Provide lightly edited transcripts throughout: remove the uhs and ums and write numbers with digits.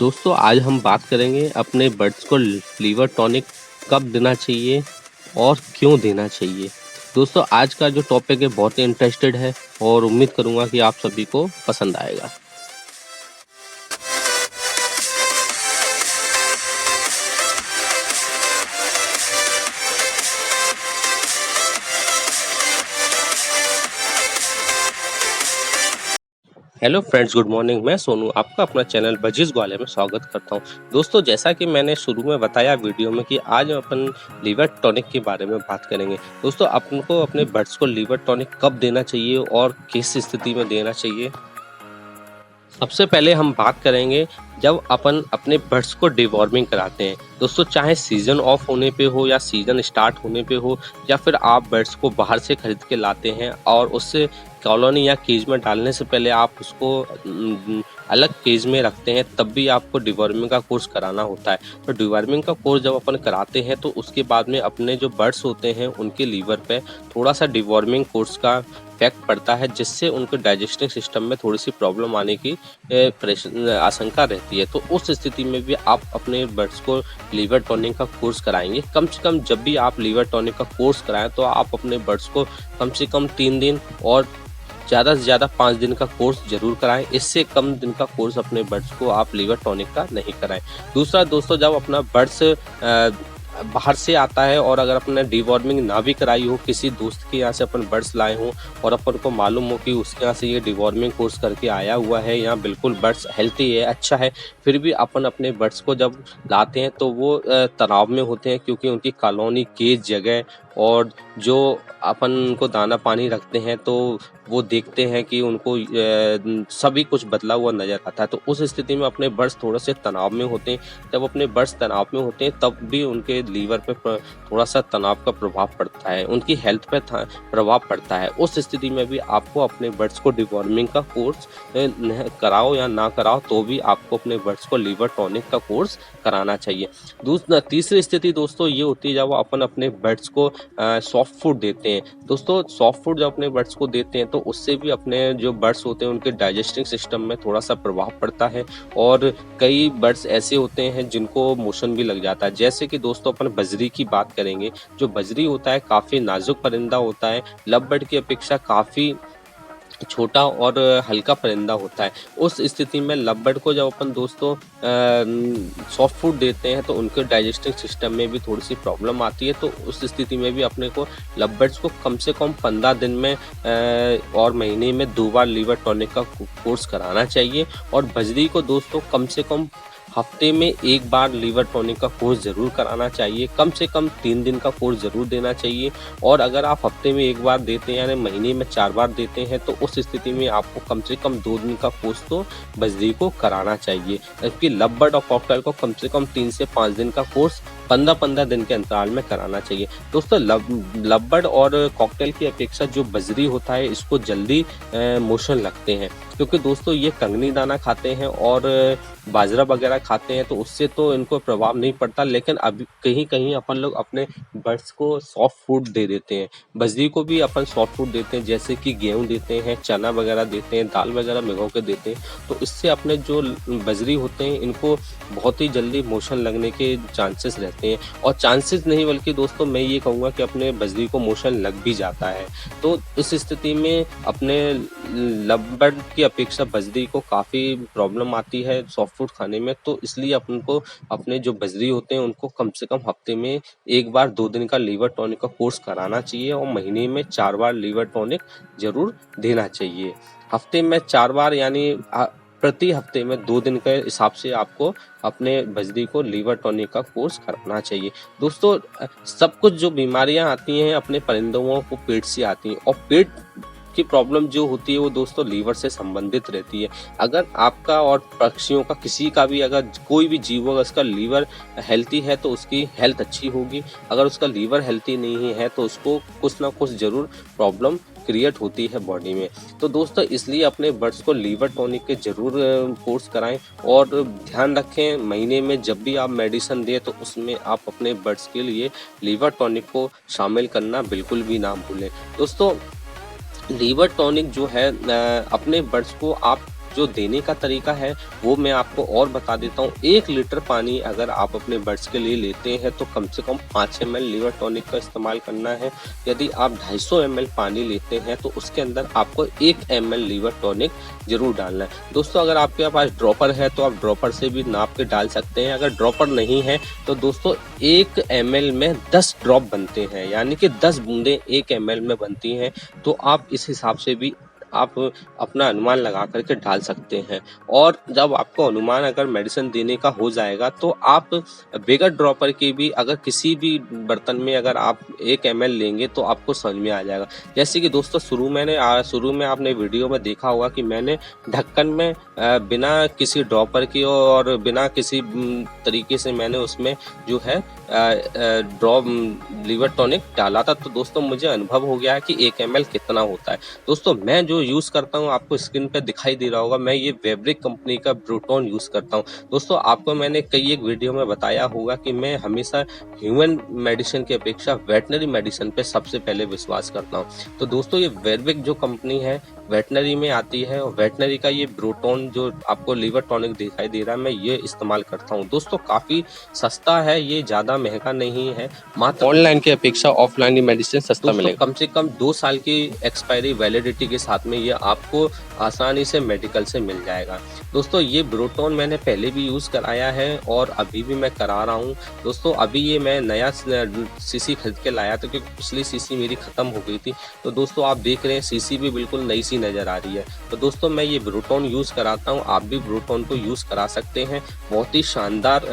दोस्तों आज हम बात करेंगे अपने बर्ड्स को लीवर टॉनिक कब देना चाहिए और क्यों देना चाहिए। दोस्तों आज का जो टॉपिक है बहुत ही इंटरेस्टेड है और उम्मीद करूंगा कि आप सभी को पसंद आएगा। Hello friends, good morning. मैं सोनू आपका अपना चैनल बजीज ग्वाले में स्वागत करता हूं। दोस्तों जैसा कि मैंने शुरू में बताया वीडियो में कि आज हम अपन लीवर टॉनिक के बारे में बात करेंगे। दोस्तों अपन को अपने बर्ड्स को लीवर टॉनिक कब देना चाहिए और किस स्थिति में देना चाहिए। सबसे पहले हम बात करेंगे जब अपन अपने बर्ड्स को डिवॉर्मिंग कराते हैं। दोस्तों चाहे सीजन ऑफ होने पे हो या सीजन स्टार्ट होने पे हो या फिर आप बर्ड्स को बाहर से खरीद के लाते हैं और उससे कॉलोनी या केज में डालने से पहले आप उसको अलग केज में रखते हैं, तब भी आपको डिवॉर्मिंग का कोर्स कराना होता है। तो डिवॉर्मिंग का कोर्स जब अपन कराते हैं तो उसके बाद में अपने जो बर्ड्स होते हैं उनके लीवर पे थोड़ा सा डिवॉर्मिंग कोर्स का इफेक्ट पड़ता है, जिससे उनके डाइजेस्टिंग सिस्टम में थोड़ी सी प्रॉब्लम आने की आशंका रहती है। तो उस स्थिति में भी आप अपने बर्ड्स को लीवर टॉनिक का कोर्स कराएंगे। कम से कम जब भी आप लीवर टॉनिक का कोर्स कराएं तो आप अपने बर्ड्स को कम से कम 3 दिन और ज़्यादा से ज़्यादा 5 दिन का कोर्स जरूर कराएं। इससे कम दिन का कोर्स अपने बर्ड्स को आप लीवर टॉनिक का नहीं कराएं। दूसरा दोस्तों, जब अपना बर्ड्स बाहर से आता है और अगर अपने डिवॉर्मिंग ना भी कराई हो, किसी दोस्त के यहाँ से अपन बर्ड्स लाए हों और अपन को मालूम हो कि उसके यहाँ से ये डिवॉर्मिंग कोर्स करके आया हुआ है, यहाँ बिल्कुल बर्ड्स हेल्थी है, अच्छा है, फिर भी अपन अपने बर्ड्स को जब लाते हैं तो वो तनाव में होते हैं, क्योंकि उनकी कॉलोनी केज जगह और जो अपन उनको दाना पानी रखते हैं तो वो देखते हैं कि उनको सभी कुछ बदला हुआ नजर आता है। तो उस स्थिति में अपने बर्ड्स थोड़े से तनाव में होते हैं। जब अपने बर्ड्स तनाव में होते हैं तब भी उनके लीवर पे थोड़ा सा तनाव का प्रभाव पड़ता है, उनकी हेल्थ पे प्रभाव पड़ता है। उस स्थिति में भी आपको अपने बर्ड्स को डिवॉर्मिंग का कोर्स कराओ या ना कराओ तो भी आपको अपने बर्ड्स को लीवर टॉनिक का कोर्स कराना चाहिए। तीसरी स्थिति दोस्तों ये होती है जब अपन अपने बर्ड्स को सॉफ्ट फूड देते हैं। दोस्तों सॉफ्ट फूड जब अपने बर्ड्स को देते हैं तो उससे भी अपने जो बर्ड्स होते हैं उनके डाइजेस्टिंग सिस्टम में थोड़ा सा प्रभाव पड़ता है और कई बर्ड्स ऐसे होते हैं जिनको मोशन भी लग जाता है। जैसे कि दोस्तों अपन बजरी की बात करेंगे। जो बजरी होता है काफ़ी नाजुक परिंदा होता है, लव बर्ड की अपेक्षा काफ़ी छोटा और हल्का परिंदा होता है। उस स्थिति में लव बर्ड को जब अपन दोस्तों सॉफ्ट फूड देते हैं तो उनके डाइजेस्टिव सिस्टम में भी थोड़ी सी प्रॉब्लम आती है। तो उस स्थिति में भी अपने को लव बर्ड्स को कम से कम 15 दिन में और महीने में 2 बार लीवर टॉनिक का कोर्स कराना चाहिए। और बजरी को दोस्तों कम से कम हफ्ते में 1 बार लीवर टॉनिक का कोर्स जरूर कराना चाहिए। कम से कम 3 दिन का कोर्स जरूर देना चाहिए। और अगर आप हफ्ते में 1 बार देते हैं यानी महीने में 4 बार देते हैं तो उस स्थिति में आपको कम से कम 2 दिन का कोर्स तो बजरी को कराना चाहिए। जबकि लव बर्ड और कॉकटेल को कम से कम 3 से 5 दिन का कोर्स 15-15 दिन के अंतराल में कराना चाहिए। दोस्तों लव बर्ड और कॉकटेल की अपेक्षा जो बजरी होता है इसको जल्दी मोशन लगते हैं, क्योंकि दोस्तों ये कंगनी दाना खाते हैं और बाजरा वगैरह खाते हैं, तो उससे तो इनको प्रभाव नहीं पड़ता। लेकिन अभी कहीं कहीं अपन लोग अपने बर्ड्स को सॉफ्ट फूड दे देते हैं। बजरी को भी अपन सॉफ्ट फूड देते हैं, जैसे कि गेहूं देते हैं, चना वगैरह देते हैं, दाल वगैरह भिगो के देते हैं। तो इससे अपने जो बजरी होते हैं इनको बहुत ही जल्दी मोशन लगने के चांसेस रहते हैं। और चांसेस नहीं बल्कि दोस्तों मैं ये कहूँगा कि अपने बजरी को मोशन लग भी जाता है। तो इस स्थिति में अपने लव बर्ड की अपेक्षा बजरी को काफ़ी प्रॉब्लम आती है सॉफ्ट फूड खाने में। तो इसलिए अपन को अपने जो बजरी होते हैं उनको कम से कम हफ्ते में 1 बार 2 दिन का लीवर टॉनिक का कोर्स कराना चाहिए और महीने में 4 बार लीवर टॉनिक जरूर देना चाहिए। हफ्ते में 4 बार यानी प्रति हफ्ते में 2 दिन के हिसाब से आपको अपने बजरी को लीवर टॉनिक का कोर्स करना चाहिए। दोस्तों सब कुछ जो बीमारियां आती हैं अपने परिंदों को पेट से आती हैं, और पेट की प्रॉब्लम जो होती है वो दोस्तों लीवर से संबंधित रहती है। अगर आपका और पक्षियों का किसी का भी अगर कोई भी जीव होगा उसका लीवर हेल्थी है तो उसकी हेल्थ अच्छी होगी। अगर उसका लीवर हेल्थी नहीं है तो उसको कुछ ना कुछ जरूर प्रॉब्लम क्रिएट होती है बॉडी में। तो दोस्तों इसलिए अपने बर्ड्स को लीवर टॉनिक के जरूर कोर्स कराएं और ध्यान रखें महीने में जब भी आप मेडिसिन दें तो उसमें आप अपने बर्ड्स के लिए लीवर टॉनिक को शामिल करना बिल्कुल भी ना भूलें। दोस्तों लीवर टॉनिक जो है अपने बर्ड्स को आप जो देने का तरीका है वो मैं आपको और बता देता हूँ। 1 लीटर पानी अगर आप अपने बर्ड्स के लिए लेते हैं तो कम से कम 5 ml लीवर टॉनिक का इस्तेमाल करना है। यदि आप 250 ml पानी लेते हैं तो उसके अंदर आपको 1 ml लीवर टॉनिक जरूर डालना है। दोस्तों अगर आपके पास ड्रॉपर है तो आप ड्रॉपर से भी नाप के डाल सकते हैं। अगर ड्रॉपर नहीं है तो दोस्तों 1 ml में 10 ड्रॉप बनते हैं, यानी कि 10 बूंदें 1 ml में बनती हैं। तो आप इस हिसाब से भी आप अपना अनुमान लगा करके डाल सकते हैं। और जब आपको अनुमान अगर मेडिसिन देने का हो जाएगा तो आप बगैर ड्रॉपर के भी अगर किसी भी बर्तन में अगर आप 1 ml लेंगे तो आपको समझ में आ जाएगा। जैसे कि दोस्तों शुरू में आपने वीडियो में देखा होगा कि मैंने ढक्कन में बिना किसी ड्रॉपर के और बिना किसी तरीके से मैंने उसमें जो है ड्रॉप लीवर टॉनिक डाला था। तो दोस्तों मुझे अनुभव हो गया है कि 1 ml कितना होता है। दोस्तों मैं जो यूज़ करता हूँ आपको स्क्रीन पे दिखाई दे रहा होगा, मैं ये वेब्रिक कंपनी का ब्रूटॉन यूज़ करता हूँ। दोस्तों आपको मैंने कई एक वीडियो में बताया होगा कि मैं हमेशा ह्यूमन मेडिसिन की अपेक्षा वेटनरी मेडिसिन पे सबसे पहले विश्वास करता हूँ। तो दोस्तों ये वेब्रिक जो कंपनी है वेटनरी में आती है और वेटनरी का ये ब्रूटॉन जो आपको लीवर टॉनिक दिखाई दे रहा है मैं ये इस्तेमाल करता हूँ। दोस्तों काफ़ी सस्ता है, ये ज़्यादा महंगा नहीं है, मात्र ऑनलाइन की अपेक्षा ऑफलाइन मेडिसिन सस्ता मिलेगा। कम से कम 2 साल की एक्सपायरी वैलिडिटी के साथ में ये आपको आसानी से मेडिकल से मिल जाएगा। दोस्तों ये ब्रूटॉन मैंने पहले भी यूज़ कराया है और अभी भी मैं करा रहा हूँ। दोस्तों अभी ये मैं नया सीसी खरीद के लाया था क्योंकि पिछली सीसी मेरी ख़त्म हो गई थी। तो दोस्तों आप देख रहे हैं सीसी भी बिल्कुल नई सी नज़र आ रही है। तो दोस्तों मैं ये ब्रूटॉन यूज़ कराता हूँ, आप भी ब्रूटॉन को यूज़ करा सकते हैं। बहुत ही शानदार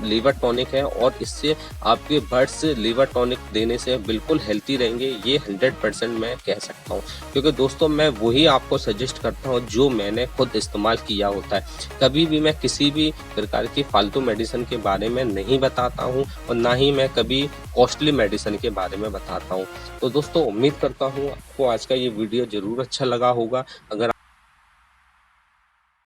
लीवर टॉनिक है और इससे आपके बर्ड्स लीवर टॉनिक देने से बिल्कुल हेल्थी रहेंगे, ये 100% मैं कह सकता हूँ। क्योंकि दोस्तों मैं वही आपको सजेस्ट करता हूँ जो मैंने खुद इस्तेमाल किया होता है। कभी भी मैं किसी भी प्रकार की फालतू मेडिसिन के बारे में नहीं बताता हूँ और ना ही मैं कभी कॉस्टली मेडिसिन के बारे में बताता हूँ। तो दोस्तों उम्मीद करता हूँ आपको आज का ये वीडियो ज़रूर अच्छा लगा होगा। अगर